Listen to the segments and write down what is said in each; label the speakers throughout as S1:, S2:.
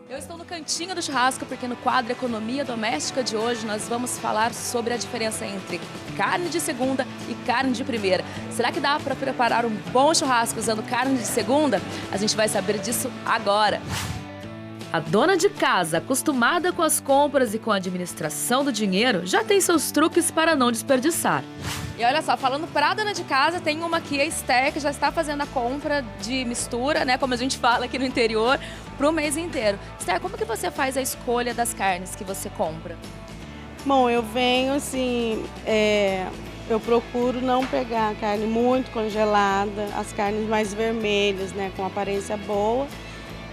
S1: Eu estou no cantinho do churrasco porque no quadro Economia Doméstica de hoje nós vamos falar sobre a diferença entre carne de segunda e carne de primeira. Será que dá para preparar um bom churrasco usando carne de segunda? A gente vai saber disso agora. A dona de casa, acostumada com as compras e com a administração do dinheiro, já tem seus truques para não desperdiçar. E olha só, falando para a dona de casa, tem uma aqui, a Esther, que já está fazendo a compra de mistura, né, como a gente fala aqui no interior, para o mês inteiro. Esther, como que você faz a escolha das carnes que você compra?
S2: Bom, eu venho assim, eu procuro não pegar a carne muito congelada, as carnes mais vermelhas, né, com aparência boa,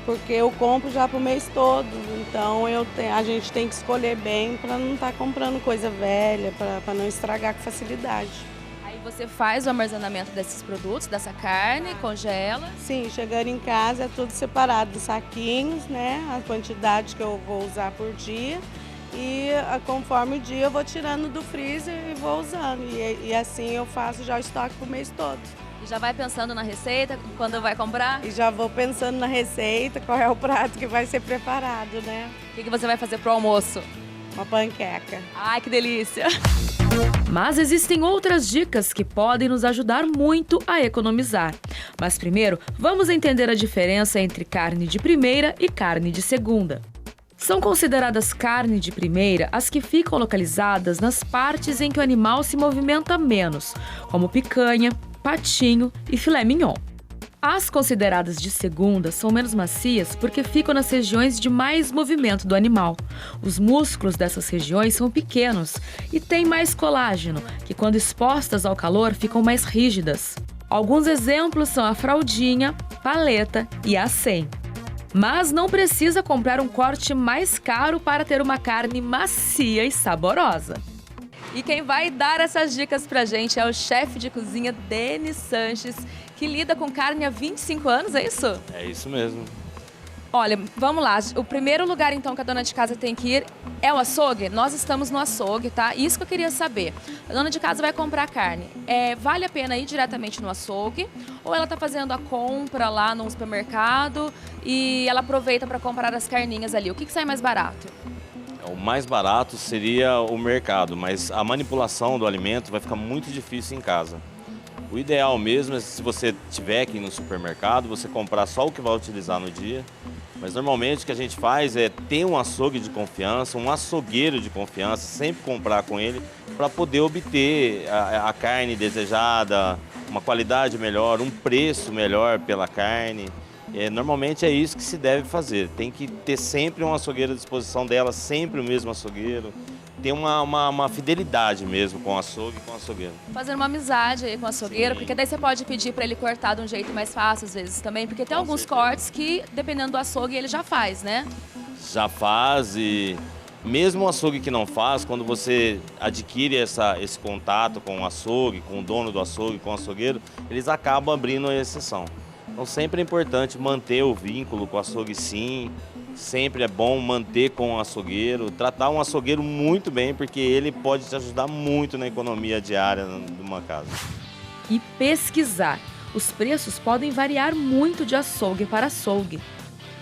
S2: porque eu compro já para o mês todo, então a gente tem que escolher bem para não estar comprando coisa velha, para não estragar com facilidade.
S1: Aí você faz o armazenamento desses produtos, dessa carne, congela?
S2: Sim, chegando em casa é tudo separado em saquinhos, né, a quantidade que eu vou usar por dia e conforme o dia eu vou tirando do freezer e vou usando e assim eu faço já o estoque para o mês todo.
S1: E já vai pensando na receita, quando vai comprar?
S2: E já vou pensando na receita, qual é o prato que vai ser preparado, né?
S1: O que você vai fazer pro almoço?
S2: Uma panqueca.
S1: Ai, que delícia! Mas existem outras dicas que podem nos ajudar muito a economizar. Mas primeiro, vamos entender a diferença entre carne de primeira e carne de segunda. São consideradas carne de primeira as que ficam localizadas nas partes em que o animal se movimenta menos, como picanha, patinho e filé mignon. As consideradas de segunda são menos macias porque ficam nas regiões de mais movimento do animal. Os músculos dessas regiões são pequenos e têm mais colágeno, que quando expostas ao calor ficam mais rígidas. Alguns exemplos são a fraldinha, paleta e a acém. Mas não precisa comprar um corte mais caro para ter uma carne macia e saborosa. E quem vai dar essas dicas pra gente é o chefe de cozinha Denis Sanches, que lida com carne há 25 anos, é isso?
S3: É isso mesmo.
S1: Olha, vamos lá. O primeiro lugar, então, que a dona de casa tem que ir é o açougue. Nós estamos no açougue, tá? Isso que eu queria saber. A dona de casa vai comprar carne. Vale a pena ir diretamente no açougue? Ou ela tá fazendo a compra lá no supermercado e ela aproveita para comprar as carninhas ali? O que sai mais barato?
S3: O mais barato seria o mercado, mas a manipulação do alimento vai ficar muito difícil em casa. O ideal mesmo é, se você tiver que ir no supermercado, você comprar só o que vai utilizar no dia. Mas normalmente o que a gente faz é ter um açougue de confiança, um açougueiro de confiança, sempre comprar com ele para poder obter a carne desejada, uma qualidade melhor, um preço melhor pela carne. Normalmente é isso que se deve fazer. Tem que ter sempre um açougueiro à disposição dela, sempre o mesmo açougueiro. Ter uma fidelidade mesmo com o açougue e com o açougueiro.
S1: Fazer uma amizade aí com o açougueiro,
S3: Sim.
S1: porque daí você pode pedir para ele cortar de um jeito mais fácil às vezes também, porque tem
S3: Com
S1: alguns
S3: certeza.
S1: cortes que, dependendo do açougue, ele já faz, né?
S3: Já faz e mesmo o açougue que não faz, quando você adquire esse contato com o açougue, com o dono do açougue, com o açougueiro, eles acabam abrindo a exceção. Então sempre é importante manter o vínculo com o açougue, sim. Sempre é bom manter com o açougueiro, tratar um açougueiro muito bem, porque ele pode te ajudar muito na economia diária de uma casa.
S1: E pesquisar. Os preços podem variar muito de açougue para açougue.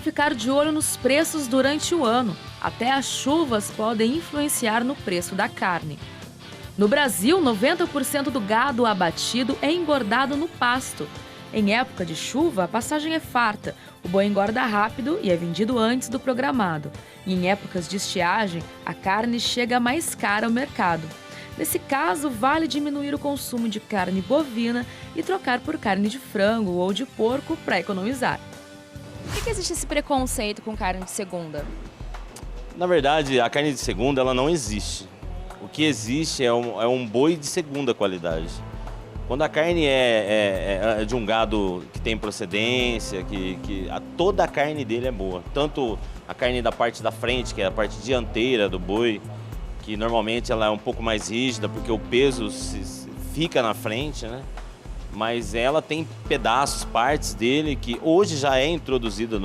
S1: Ficar de olho nos preços durante o ano. Até as chuvas podem influenciar no preço da carne. No Brasil, 90% do gado abatido é engordado no pasto. Em época de chuva, a passagem é farta, o boi engorda rápido e é vendido antes do programado. E em épocas de estiagem, a carne chega mais cara ao mercado. Nesse caso, vale diminuir o consumo de carne bovina e trocar por carne de frango ou de porco para economizar. Por que existe esse preconceito com carne de segunda?
S3: Na verdade, a carne de segunda ela não existe. O que existe é um boi de segunda qualidade. Quando a carne é de um gado que tem procedência, toda a carne dele é boa. Tanto a carne da parte da frente, que é a parte dianteira do boi, que normalmente ela é um pouco mais rígida, porque o peso fica na frente, né? Mas ela tem pedaços, partes dele, que hoje já é introduzida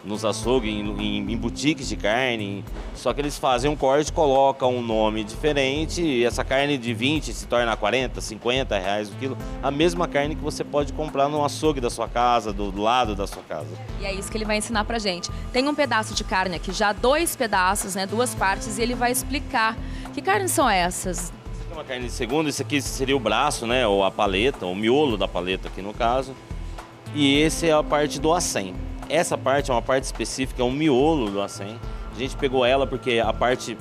S3: nos açougues, em boutiques de carne, só que eles fazem um corte, colocam um nome diferente e essa carne de 20 se torna 40, 50 reais o quilo, a mesma carne que você pode comprar no açougue da sua casa, do lado da sua casa.
S1: E é isso que ele vai ensinar pra gente. Tem um pedaço de carne aqui, já 2 pedaços, né, 2 partes, e ele vai explicar que carnes são essas.
S3: É uma carne de segunda, isso aqui seria o braço, né, ou a paleta, o miolo da paleta aqui no caso, e esse é a parte do acém. Essa parte é uma parte específica, é um miolo do acém. A gente pegou ela porque a parte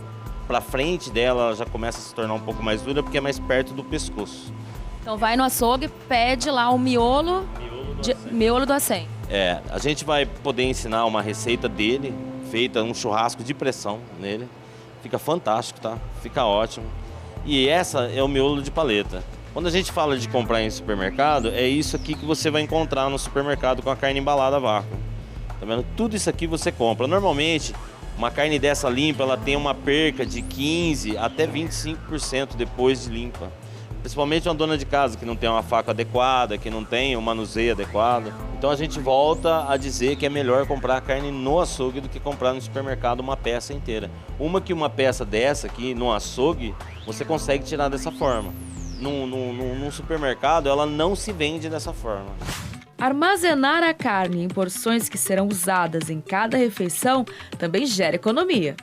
S3: pra frente dela já começa a se tornar um pouco mais dura porque é mais perto do pescoço.
S1: Então vai no açougue, pede lá o miolo do acém.
S3: É, a gente vai poder ensinar uma receita dele, feita um churrasco de pressão nele. Fica fantástico, tá? Fica ótimo. E essa é o miolo de paleta. Quando a gente fala de comprar em supermercado, é isso aqui que você vai encontrar no supermercado com a carne embalada a vácuo. Tá vendo? Tudo isso aqui você compra. Normalmente, uma carne dessa limpa, ela tem uma perca de 15% até 25% depois de limpa. Principalmente uma dona de casa que não tem uma faca adequada, que não tem um manuseio adequado. Então a gente volta a dizer que é melhor comprar a carne no açougue do que comprar no supermercado uma peça inteira. Uma peça dessa aqui no açougue, você consegue tirar dessa forma. Num supermercado, ela não se vende dessa forma.
S1: Armazenar a carne em porções que serão usadas em cada refeição também gera economia.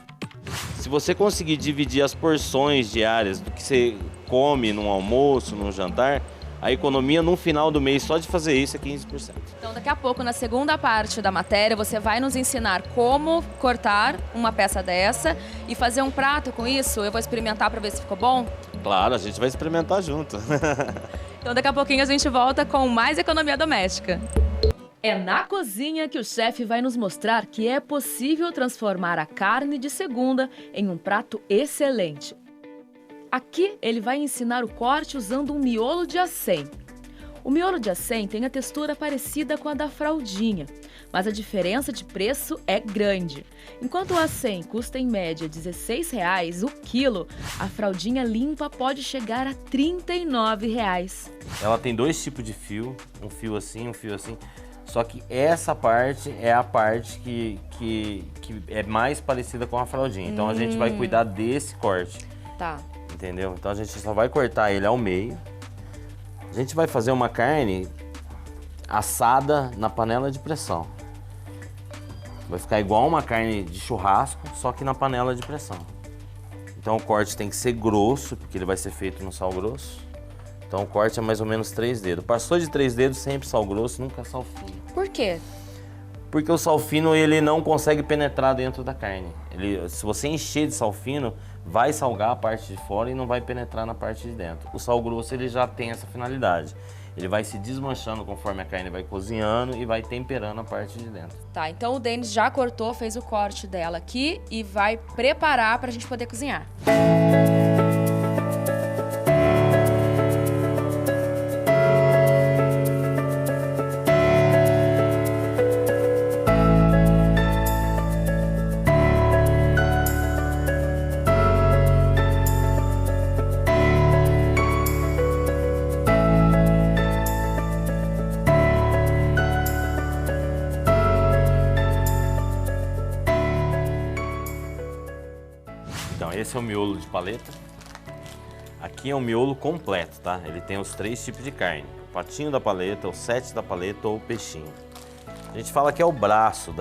S3: Se você conseguir dividir as porções diárias do que você come num almoço, num jantar, a economia no final do mês só de fazer isso é 15%.
S1: Então daqui a pouco, na segunda parte da matéria, você vai nos ensinar como cortar uma peça dessa e fazer um prato com isso. Eu vou experimentar para ver se ficou bom.
S3: Claro, a gente vai experimentar junto.
S1: Então daqui a pouquinho a gente volta com mais economia doméstica. É na cozinha que o chefe vai nos mostrar que é possível transformar a carne de segunda em um prato excelente. Aqui ele vai ensinar o corte usando um miolo de acém. O miolo de acém tem a textura parecida com a da fraldinha, mas a diferença de preço é grande. Enquanto o acém custa em média R$ 16,00 o quilo, a fraldinha limpa pode chegar a R$ 39,00.
S3: Ela tem 2 tipos de fio, um fio assim, um fio assim. Só que essa parte é a parte que é mais parecida com a fraldinha. Então a gente vai cuidar desse corte.
S1: Tá.
S3: Entendeu? Então a gente só vai cortar ele ao meio. A gente vai fazer uma carne assada na panela de pressão. Vai ficar igual uma carne de churrasco, só que na panela de pressão. Então o corte tem que ser grosso, porque ele vai ser feito no sal grosso. Então o corte é mais ou menos 3 dedos. Passou de 3 dedos, sempre sal grosso, nunca sal fino.
S1: Por quê?
S3: Porque o sal fino ele não consegue penetrar dentro da carne. Se você encher de sal fino, vai salgar a parte de fora e não vai penetrar na parte de dentro. O sal grosso ele já tem essa finalidade. Ele vai se desmanchando conforme a carne vai cozinhando e vai temperando a parte de dentro.
S1: Tá, então o Denis já cortou, fez o corte dela aqui e vai preparar pra gente poder cozinhar.
S3: Então, esse é o miolo de paleta. Aqui é um miolo completo, tá? Ele tem os 3 tipos de carne. O patinho da paleta, o sete da paleta ou o peixinho. A gente fala que é o braço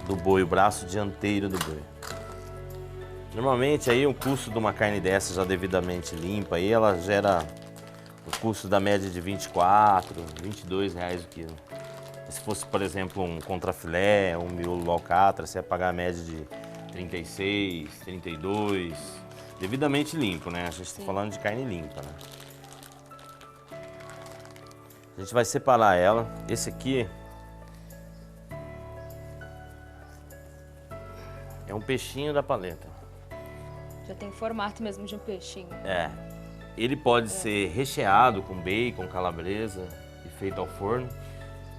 S3: do boi, o braço dianteiro do boi. Normalmente aí o custo de uma carne dessa já devidamente limpa, aí ela gera o custo da média de 24, 22 reais o quilo. Se fosse, por exemplo, um contrafilé, um miolo alcatra, você ia pagar a média de 36, 32, devidamente limpo, né? A gente está falando de carne limpa, né? A gente vai separar ela. Esse aqui é um peixinho da paleta.
S1: Já tem formato mesmo de um peixinho.
S3: É. Ele pode ser recheado com bacon, calabresa e feito ao forno.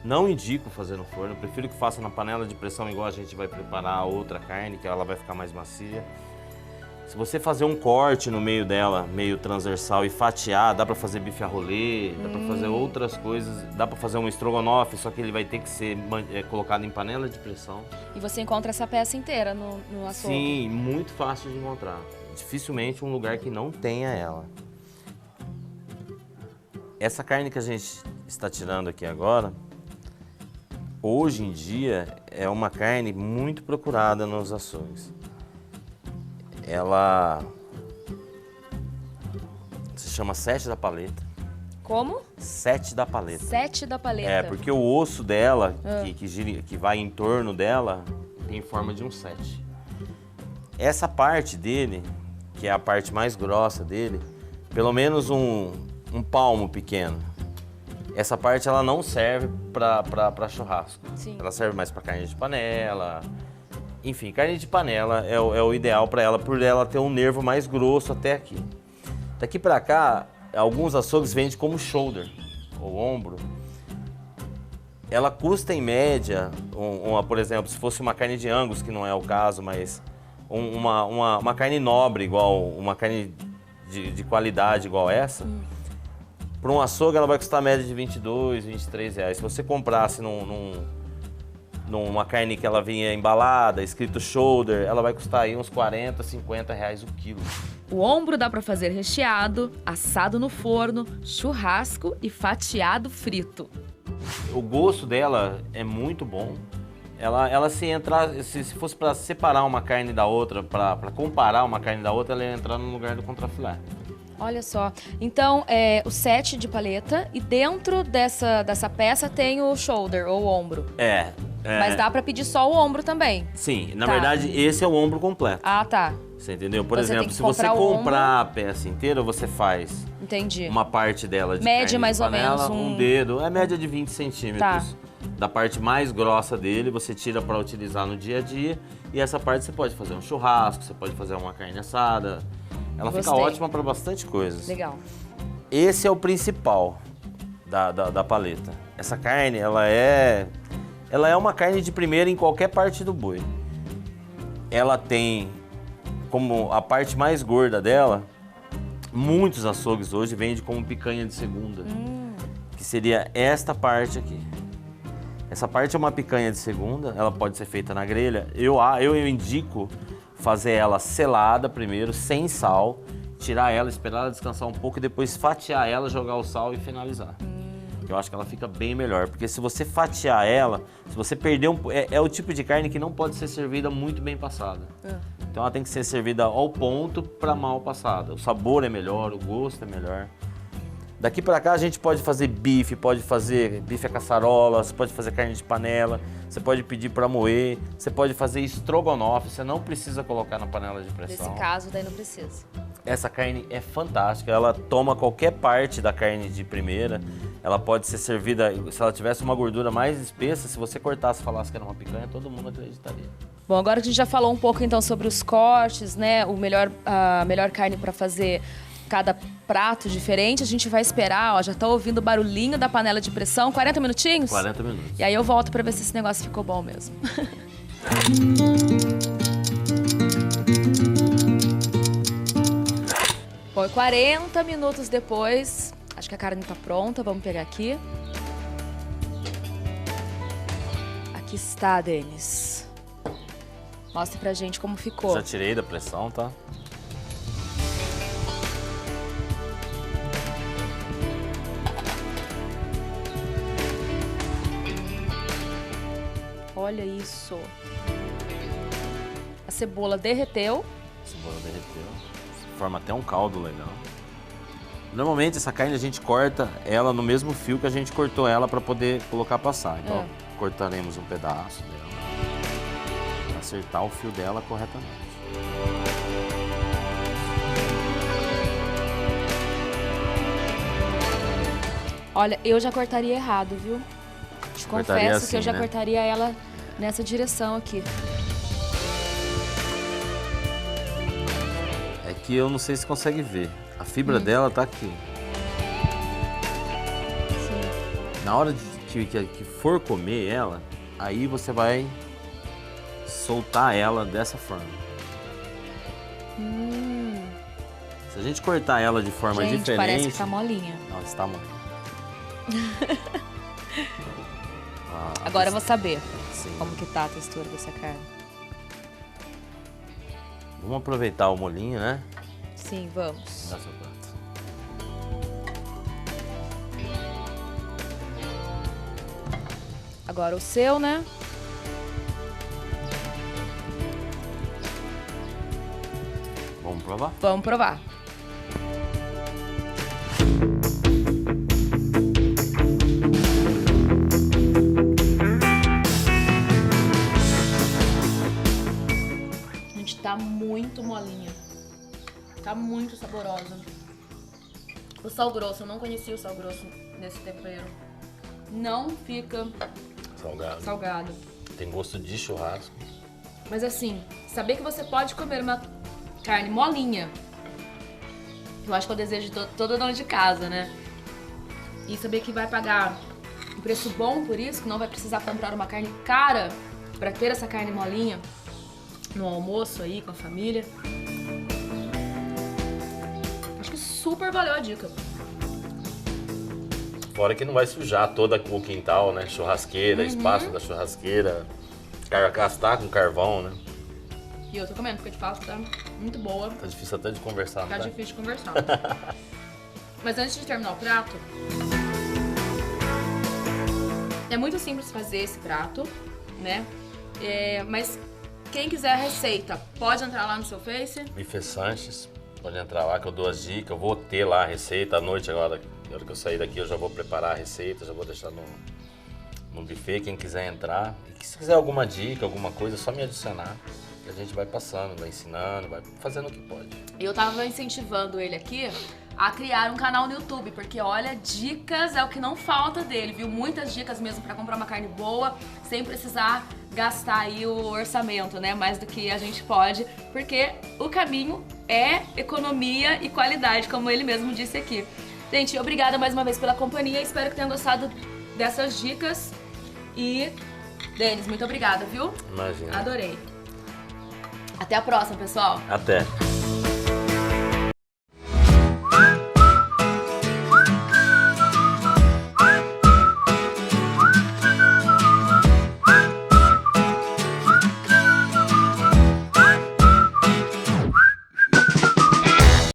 S3: Não indico fazer no forno, eu prefiro que faça na panela de pressão igual a gente vai preparar a outra carne, que ela vai ficar mais macia. Se você fazer um corte no meio dela, meio transversal, e fatiar, dá pra fazer bife a rolê, dá pra fazer outras coisas, dá pra fazer um estrogonofe, só que ele vai ter que ser colocado em panela de pressão.
S1: E você encontra essa peça inteira no açougue?
S3: Sim, muito fácil de encontrar. Dificilmente um lugar que não tenha ela. Essa carne que a gente está tirando aqui agora, hoje em dia, é uma carne muito procurada nos açougues. Ela se chama 7 da paleta.
S1: Como?
S3: 7 da paleta.
S1: 7 da paleta.
S3: É, porque o osso dela, que vai em torno dela, tem forma de um 7. Essa parte dele, que é a parte mais grossa dele, pelo menos um palmo pequeno. Essa parte ela não serve para churrasco.
S1: Sim.
S3: Ela serve mais para carne de panela. Enfim, carne de panela é o ideal para ela, por ela ter um nervo mais grosso até aqui. Daqui para cá, alguns açougues vendem como shoulder, ou ombro. Ela custa em média, por exemplo, se fosse uma carne de Angus, que não é o caso, mas uma carne nobre, igual uma carne de qualidade igual essa, para um açougue ela vai custar a média de R$22, R$23. Se você comprasse numa carne que ela vinha embalada, escrito shoulder, ela vai custar aí uns R$40, R$50 o quilo.
S1: O ombro dá para fazer recheado, assado no forno, churrasco e fatiado frito.
S3: O gosto dela é muito bom. Ela se fosse para separar uma carne da outra, para comparar uma carne da outra, ela ia entrar no lugar do contrafilé.
S1: Olha só. Então, o 7 de paleta e dentro dessa peça tem o shoulder, ou ombro. Mas dá pra pedir só o ombro também.
S3: Sim, na verdade, esse é o ombro completo.
S1: Ah, tá.
S3: Você entendeu? Por
S1: Então, você tem
S3: exemplo,
S1: que
S3: se você
S1: comprar
S3: comprar a peça inteira, você faz
S1: Entendi.
S3: uma parte dela de
S1: Mede
S3: carne
S1: mais
S3: de
S1: ou
S3: panela,
S1: menos
S3: um dedo, é média de 20 centímetros.
S1: Tá.
S3: Da parte mais grossa dele, você tira para utilizar no dia a dia. E essa parte você pode fazer um churrasco, você pode fazer uma carne assada. Ela fica
S1: Gostei.
S3: ótima para bastante coisas.
S1: Legal.
S3: Esse é o principal da paleta. Essa carne, ela é uma carne de primeira em qualquer parte do boi. Ela tem como a parte mais gorda dela, muitos açougues hoje vendem como picanha de segunda, que seria esta parte aqui. Essa parte é uma picanha de segunda, ela pode ser feita na grelha. Eu indico fazer ela selada primeiro, sem sal, tirar ela, esperar ela descansar um pouco e depois fatiar ela, jogar o sal e finalizar. Eu acho que ela fica bem melhor, porque se você fatiar ela, se você perder é o tipo de carne que não pode ser servida muito bem passada. Então ela tem que ser servida ao ponto para mal passada. O sabor é melhor, o gosto é melhor. Daqui para cá a gente pode fazer bife a caçarola, você pode fazer carne de panela, você pode pedir para moer, você pode fazer estrogonofe, você não precisa colocar na panela de pressão.
S1: Nesse caso, daí não precisa.
S3: Essa carne é fantástica, ela toma qualquer parte da carne de primeira, ela pode ser servida, se ela tivesse uma gordura mais espessa, se você cortasse e falasse que era uma picanha, todo mundo acreditaria.
S1: Bom, agora que a gente já falou um pouco então sobre os cortes, né, a melhor carne para fazer cada prato diferente, a gente vai esperar, ó, já tô ouvindo o barulhinho da panela de pressão, 40 minutinhos?
S3: 40 minutos.
S1: E aí eu volto para ver se esse negócio ficou bom mesmo. Bom, 40 minutos depois, acho que a carne tá pronta, vamos pegar aqui. Aqui está, Denis. Mostre pra gente como ficou.
S3: Já tirei da pressão, tá?
S1: Olha isso. A cebola derreteu.
S3: A cebola derreteu. Forma até um caldo legal. Normalmente essa carne a gente corta ela no mesmo fio que a gente cortou ela para poder colocar passar. Então cortaremos um pedaço dela para acertar o fio dela corretamente.
S1: Olha, eu já cortaria errado, viu? Te confesso
S3: assim,
S1: que eu já
S3: né?
S1: cortaria ela nessa direção aqui.
S3: É que eu não sei se consegue ver. A fibra dela tá aqui.
S1: Sim.
S3: Na hora que for comer ela, aí você vai soltar ela dessa forma. Se a gente cortar ela de forma
S1: Gente,
S3: diferente...
S1: parece que tá molinha.
S3: Não, está mole.
S1: Agora eu vou saber
S3: Sim.
S1: como que tá a textura dessa carne.
S3: Vamos aproveitar o molinho, né?
S1: Sim, vamos.
S3: Dá seu prato.
S1: Agora o seu, né?
S3: Vamos provar?
S1: Vamos provar. Gente, tá muito molinha. Tá muito saborosa. O sal grosso, eu não conhecia o sal grosso nesse tempero. Não fica
S3: Salgado.
S1: salgado.
S3: Tem gosto de churrasco.
S1: Mas assim, saber que você pode comer uma carne molinha, eu acho que é o desejo de todo dono de casa, né? E saber que vai pagar um preço bom por isso, que não vai precisar comprar uma carne cara pra ter essa carne molinha no almoço aí com a família. Acho que super valeu a dica.
S3: Fora que não vai sujar todo o quintal, né? Churrasqueira, espaço da churrasqueira. Gastar com carvão, né?
S1: E eu tô comendo, porque de fato tá muito boa.
S3: Tá difícil até de conversar,
S1: Tá
S3: não tá?
S1: difícil de conversar. Mas antes de terminar o prato, é muito simples fazer esse prato, né? Mas quem quiser a receita, pode entrar lá no seu Face.
S3: Bife Sanches, pode entrar lá que eu dou as dicas. Eu vou ter lá a receita à noite agora. Na hora que eu sair daqui eu já vou preparar a receita, já vou deixar no buffet. Quem quiser entrar. E se quiser alguma dica, alguma coisa, é só me adicionar. Que a gente vai passando, vai ensinando, vai fazendo o que pode.
S1: Eu tava incentivando ele aqui a criar um canal no YouTube, porque olha, dicas é o que não falta dele, viu? Muitas dicas mesmo pra comprar uma carne boa, sem precisar gastar aí o orçamento, né? Mais do que a gente pode, porque o caminho é economia e qualidade, como ele mesmo disse aqui. Gente, obrigada mais uma vez pela companhia, espero que tenham gostado dessas dicas e, Denis, muito obrigada, viu?
S3: Imagina.
S1: Adorei. Até a próxima, pessoal.
S3: Até.